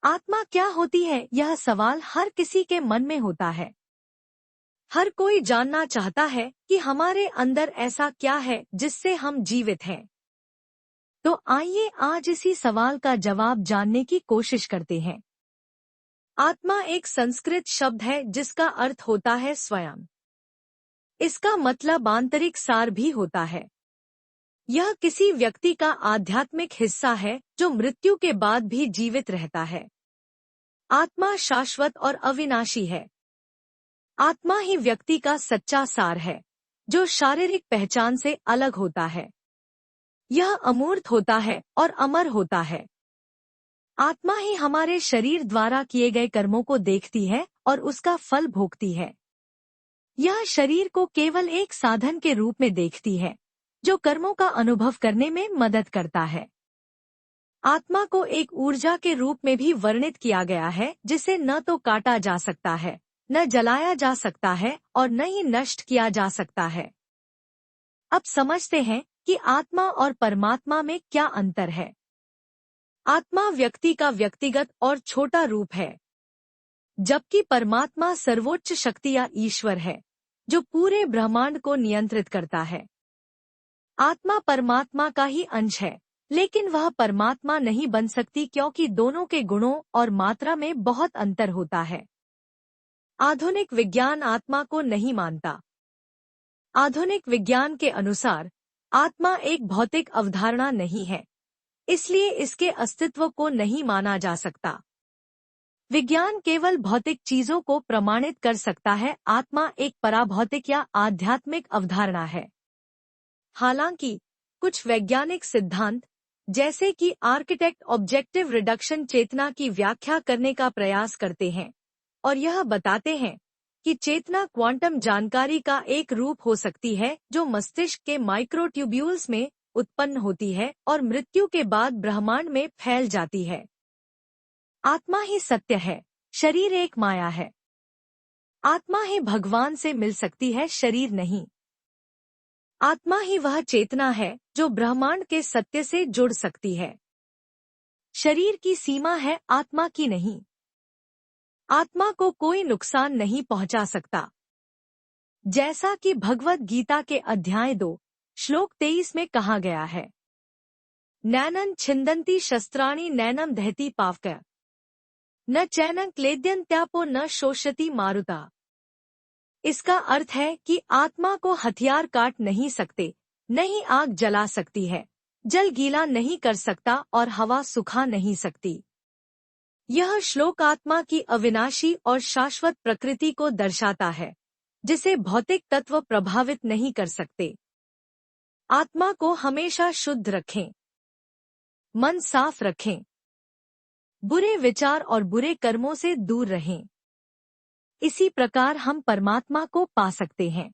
आत्मा क्या होती है, यह सवाल हर किसी के मन में होता है। हर कोई जानना चाहता है कि हमारे अंदर ऐसा क्या है जिससे हम जीवित हैं। तो आइए आज इसी सवाल का जवाब जानने की कोशिश करते हैं। आत्मा एक संस्कृत शब्द है जिसका अर्थ होता है स्वयं। इसका मतलब आंतरिक सार भी होता है। यह किसी व्यक्ति का आध्यात्मिक हिस्सा है जो मृत्यु के बाद भी जीवित रहता है। आत्मा शाश्वत और अविनाशी है। आत्मा ही व्यक्ति का सच्चा सार है, जो शारीरिक पहचान से अलग होता है। यह अमूर्त होता है और अमर होता है। आत्मा ही हमारे शरीर द्वारा किए गए कर्मों को देखती है और उसका फल भोगती है। यह शरीर को केवल एक साधन के रूप में देखती है, जो कर्मों का अनुभव करने में मदद करता है। आत्मा को एक ऊर्जा के रूप में भी वर्णित किया गया है, जिसे न तो काटा जा सकता है, न जलाया जा सकता है और न ही नष्ट किया जा सकता है। अब समझते हैं कि आत्मा और परमात्मा में क्या अंतर है। आत्मा व्यक्ति का व्यक्तिगत और छोटा रूप है, जबकि परमात्मा सर्वोच्च शक्ति या ईश्वर है, जो पूरे ब्रह्मांड को नियंत्रित करता है। आत्मा परमात्मा का ही अंश है, लेकिन वह परमात्मा नहीं बन सकती क्योंकि दोनों के गुणों और मात्रा में बहुत अंतर होता है। आधुनिक विज्ञान आत्मा को नहीं मानता। आधुनिक विज्ञान के अनुसार आत्मा एक भौतिक अवधारणा नहीं है, इसलिए इसके अस्तित्व को नहीं माना जा सकता। विज्ञान केवल भौतिक चीजों को प्रमाणित कर सकता है। आत्मा एक पराभौतिक या आध्यात्मिक अवधारणा है। हालांकि कुछ वैज्ञानिक सिद्धांत, जैसे कि आर्किटेक्ट ऑब्जेक्टिव रिडक्शन, चेतना की व्याख्या करने का प्रयास करते हैं और यह बताते हैं कि चेतना क्वांटम जानकारी का एक रूप हो सकती है जो मस्तिष्क के माइक्रोट्यूब्यूल्स में उत्पन्न होती है और मृत्यु के बाद ब्रह्मांड में फैल जाती है। आत्मा ही सत्य है, शरीर एक माया है। आत्मा ही भगवान से मिल सकती है, शरीर नहीं। आत्मा ही वह चेतना है जो ब्रह्मांड के सत्य से जुड़ सकती है। शरीर की सीमा है, आत्मा की नहीं। आत्मा को कोई नुकसान नहीं पहुंचा सकता। जैसा कि भगवद गीता के अध्याय 2 श्लोक 23 में कहा गया है, नैनं छिन्दन्ति शस्त्राणि नैनं दहति पावक न चैनं क्लेद्यन्त्यापो न शोषयति मारुता। इसका अर्थ है कि आत्मा को हथियार काट नहीं सकते, न ही आग जला सकती है, जल गीला नहीं कर सकता और हवा सुखा नहीं सकती। यह श्लोक आत्मा की अविनाशी और शाश्वत प्रकृति को दर्शाता है, जिसे भौतिक तत्व प्रभावित नहीं कर सकते। आत्मा को हमेशा शुद्ध रखें, मन साफ रखें, बुरे विचार और बुरे कर्मों से दूर रहें। इसी प्रकार हम परमात्मा को पा सकते हैं।